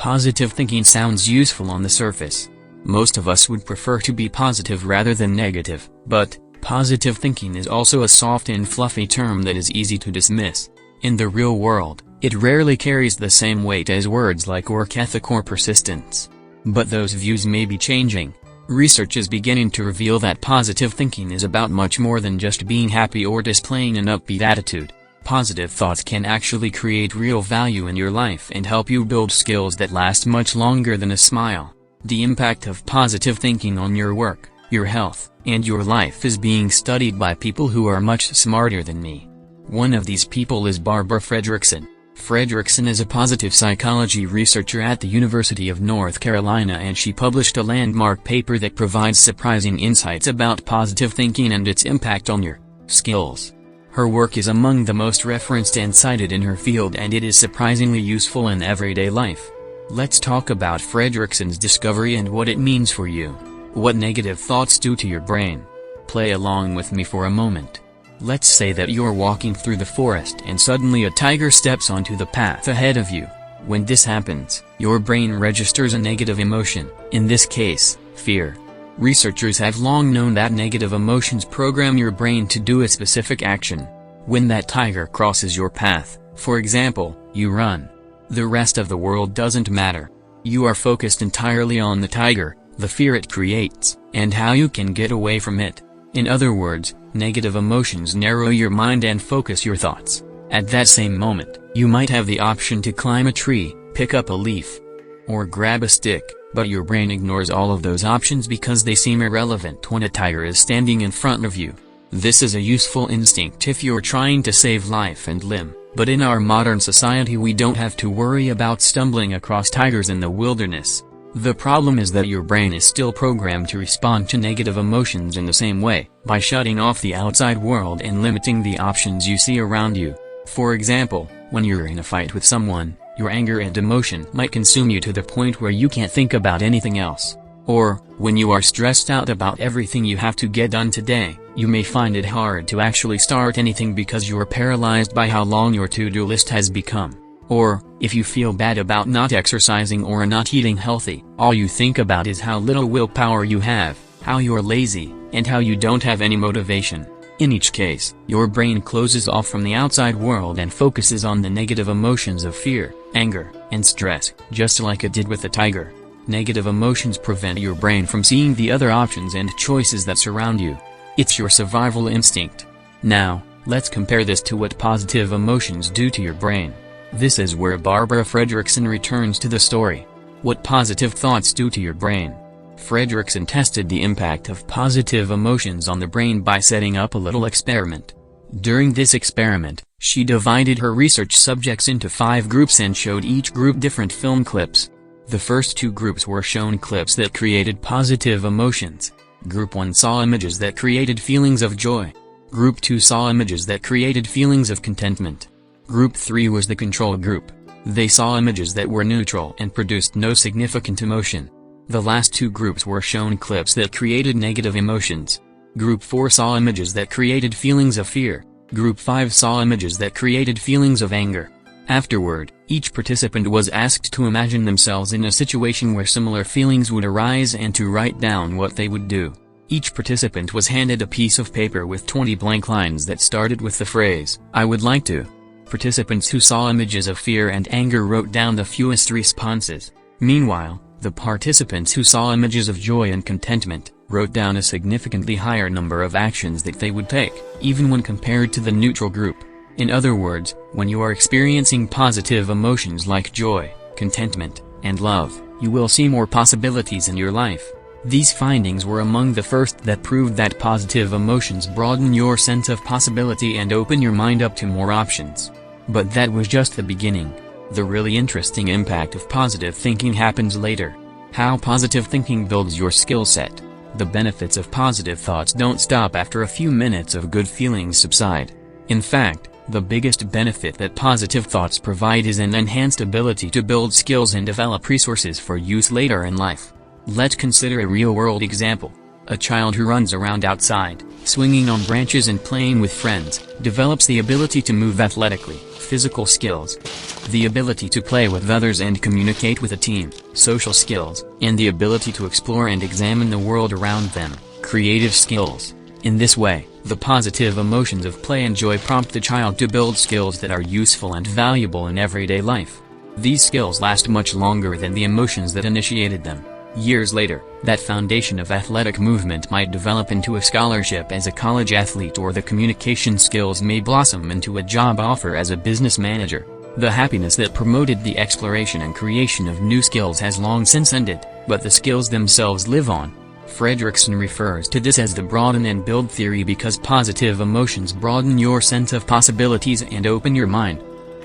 Positive thinking sounds useful on the surface. Most of us would prefer to be positive rather than negative, but positive thinking is also a soft and fluffy term that is easy to dismiss. In the real world, it rarely carries the same weight as words like work ethic or persistence. But those views may be changing. Research is beginning to reveal that positive thinking is about much more than just being happy or displaying an upbeat attitude. Positive thoughts can actually create real value in your life and help you build skills that last much longer than a smile. The impact of positive thinking on your work, your health, and your life is being studied by people who are much smarter than me. One of these people is Barbara Fredrickson. Fredrickson is a positive psychology researcher at the University of North Carolina, and she published a landmark paper that provides surprising insights about positive thinking and its impact on your skills. Her work is among the most referenced and cited in her field, and it is surprisingly useful in everyday life. Let's talk about Fredrickson's discovery and what it means for you. What negative thoughts do to your brain. Play along with me for a moment. Let's say that you're walking through the forest and suddenly a tiger steps onto the path ahead of you. When this happens, your brain registers a negative emotion, in this case, fear. Researchers have long known that negative emotions program your brain to do a specific action. When that tiger crosses your path, for example, you run. The rest of the world doesn't matter. You are focused entirely on the tiger, the fear it creates, and how you can get away from it. In other words, negative emotions narrow your mind and focus your thoughts. At that same moment, you might have the option to climb a tree, pick up a leaf, or grab a stick, but your brain ignores all of those options because they seem irrelevant when a tiger is standing in front of you. This is a useful instinct if you're trying to save life and limb, but in our modern society we don't have to worry about stumbling across tigers in the wilderness. The problem is that your brain is still programmed to respond to negative emotions in the same way, by shutting off the outside world and limiting the options you see around you. For example, when you're in a fight with someone, your anger and emotion might consume you to the point where you can't think about anything else. Or, when you are stressed out about everything you have to get done today, you may find it hard to actually start anything because you're paralyzed by how long your to-do list has become. Or, if you feel bad about not exercising or not eating healthy, all you think about is how little willpower you have, how you're lazy, and how you don't have any motivation. In each case, your brain closes off from the outside world and focuses on the negative emotions of fear, anger, and stress, just like it did with the tiger. Negative emotions prevent your brain from seeing the other options and choices that surround you. It's your survival instinct. Now, let's compare this to what positive emotions do to your brain. This is where Barbara Fredrickson returns to the story. What positive thoughts do to your brain. Fredrickson tested the impact of positive emotions on the brain by setting up a little experiment. During this experiment, she divided her research subjects into 5 groups and showed each group different film clips. The first 2 groups were shown clips that created positive emotions. Group 1 saw images that created feelings of joy. Group 2 saw images that created feelings of contentment. Group 3 was the control group. They saw images that were neutral and produced no significant emotion. The last 2 groups were shown clips that created negative emotions. Group 4 saw images that created feelings of fear. Group 5 saw images that created feelings of anger. Afterward, each participant was asked to imagine themselves in a situation where similar feelings would arise and to write down what they would do. Each participant was handed a piece of paper with 20 blank lines that started with the phrase, "I would like to." Participants who saw images of fear and anger wrote down the fewest responses. Meanwhile, the participants who saw images of joy and contentment wrote down a significantly higher number of actions that they would take, even when compared to the neutral group. In other words, when you are experiencing positive emotions like joy, contentment, and love, you will see more possibilities in your life. These findings were among the first that proved that positive emotions broaden your sense of possibility and open your mind up to more options. But that was just the beginning. The really interesting impact of positive thinking happens later. How positive thinking builds your skill set. The benefits of positive thoughts don't stop after a few minutes of good feelings subside. In fact, the biggest benefit that positive thoughts provide is an enhanced ability to build skills and develop resources for use later in life. Let's consider a real-world example. A child who runs around outside, swinging on branches and playing with friends, develops the ability to move athletically, Physical skills. The ability to play with others and communicate with a team. Social skills, and the ability to explore and examine the world around them. Creative skills. In this way, the positive emotions of play and joy prompt the child to build skills that are useful and valuable in everyday life. These skills last much longer than the emotions that initiated them. Years later, that foundation of athletic movement might develop into a scholarship as a college athlete, or the communication skills may blossom into a job offer as a business manager. The happiness that promoted the exploration and creation of new skills has long since ended, but the skills themselves live on. Fredrickson refers to this as the broaden and build theory because positive emotions broaden your sense of possibilities and open your mind,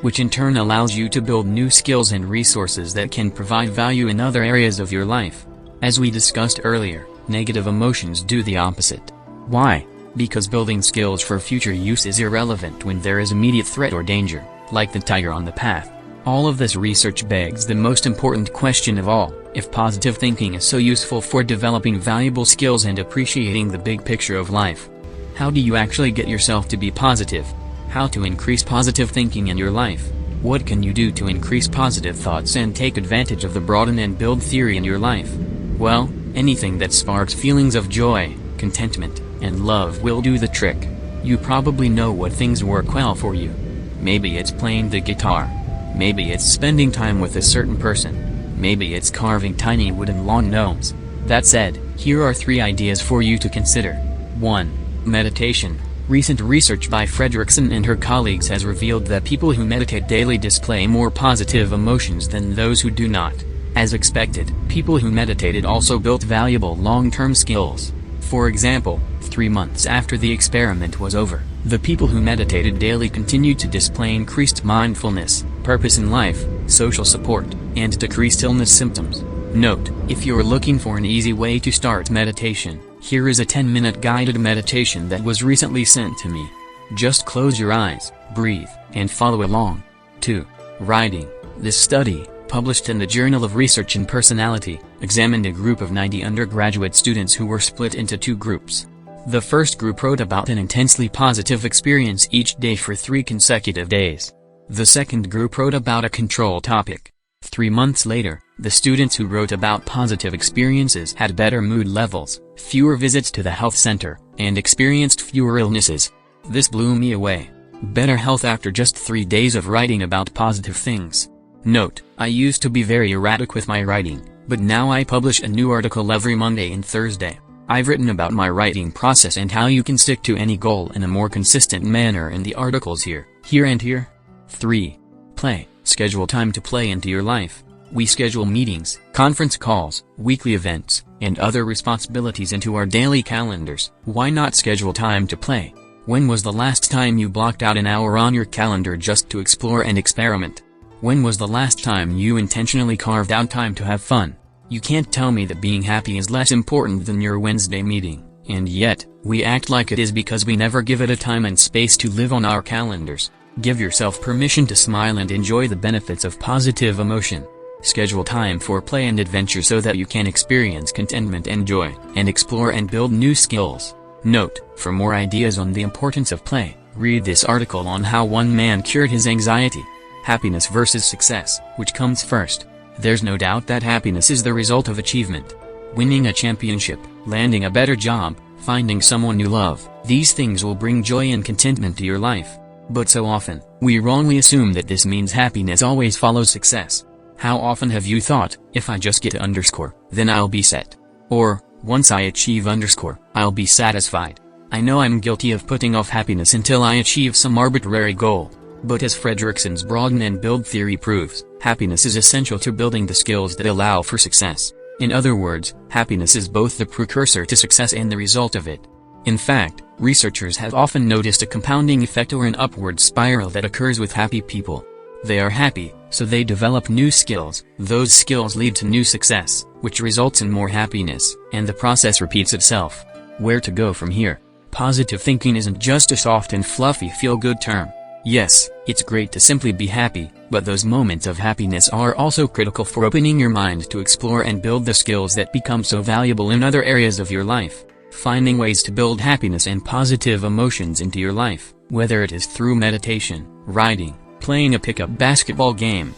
which in turn allows you to build new skills and resources that can provide value in other areas of your life. As we discussed earlier, negative emotions do the opposite. Why? Because building skills for future use is irrelevant when there is immediate threat or danger, like the tiger on the path. All of this research begs the most important question of all: if positive thinking is so useful for developing valuable skills and appreciating the big picture of life, how do you actually get yourself to be positive? How to increase positive thinking in your life? What can you do to increase positive thoughts and take advantage of the broaden and build theory in your life? Well, anything that sparks feelings of joy, contentment, and love will do the trick. You probably know what things work well for you. Maybe it's playing the guitar. Maybe it's spending time with a certain person. Maybe it's carving tiny wooden lawn gnomes. That said, here are 3 ideas for you to consider. 1. Meditation. Recent research by Fredrickson and her colleagues has revealed that people who meditate daily display more positive emotions than those who do not. As expected, people who meditated also built valuable long-term skills. For example, 3 months after the experiment was over, the people who meditated daily continued to display increased mindfulness, purpose in life, social support, and decreased illness symptoms. Note: if you're looking for an easy way to start meditation, here is a 10-minute guided meditation that was recently sent to me. Just close your eyes, breathe, and follow along. 2. Writing. This study, published in the Journal of Research in Personality, examined a group of 90 undergraduate students who were split into 2 groups. The first group wrote about an intensely positive experience each day for 3 consecutive days. The second group wrote about a control topic. 3 months later, the students who wrote about positive experiences had better mood levels, fewer visits to the health center, and experienced fewer illnesses. This blew me away. Better health after just 3 days of writing about positive things. Note: I used to be very erratic with my writing, but now I publish a new article every Monday and Thursday. I've written about my writing process and how you can stick to any goal in a more consistent manner in the articles here and here. 3. Play. Schedule time to play into your life. We schedule meetings, conference calls, weekly events, and other responsibilities into our daily calendars. Why not schedule time to play? When was the last time you blocked out an hour on your calendar just to explore and experiment? When was the last time you intentionally carved out time to have fun? You can't tell me that being happy is less important than your Wednesday meeting, and yet, we act like it is because we never give it a time and space to live on our calendars. Give yourself permission to smile and enjoy the benefits of positive emotion. Schedule time for play and adventure so that you can experience contentment and joy, and explore and build new skills. Note: for more ideas on the importance of play, read this article on how one man cured his anxiety. Happiness versus success, which comes first? There's no doubt that happiness is the result of achievement. Winning a championship, landing a better job, finding someone you love, these things will bring joy and contentment to your life. But so often, we wrongly assume that this means happiness always follows success. How often have you thought, if I just get underscore, then I'll be set? Or, once I achieve underscore, I'll be satisfied. I know I'm guilty of putting off happiness until I achieve some arbitrary goal. But as Fredrickson's broaden and build theory proves, happiness is essential to building the skills that allow for success. In other words, happiness is both the precursor to success and the result of it. In fact, researchers have often noticed a compounding effect or an upward spiral that occurs with happy people. They are happy, so they develop new skills. Those skills lead to new success, which results in more happiness, and the process repeats itself. Where to go from here? Positive thinking isn't just a soft and fluffy feel-good term. Yes, it's great to simply be happy, but those moments of happiness are also critical for opening your mind to explore and build the skills that become so valuable in other areas of your life. Finding ways to build happiness and positive emotions into your life, whether it is through meditation, writing, Playing a pickup basketball game,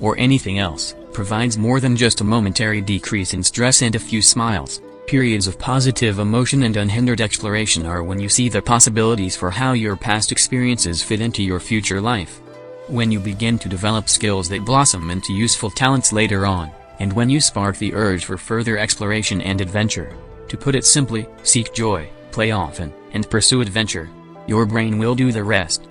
or anything else, provides more than just a momentary decrease in stress and a few smiles. Periods of positive emotion and unhindered exploration are when you see the possibilities for how your past experiences fit into your future life. When you begin to develop skills that blossom into useful talents later on, and when you spark the urge for further exploration and adventure. To put it simply, seek joy, play often, and pursue adventure. Your brain will do the rest.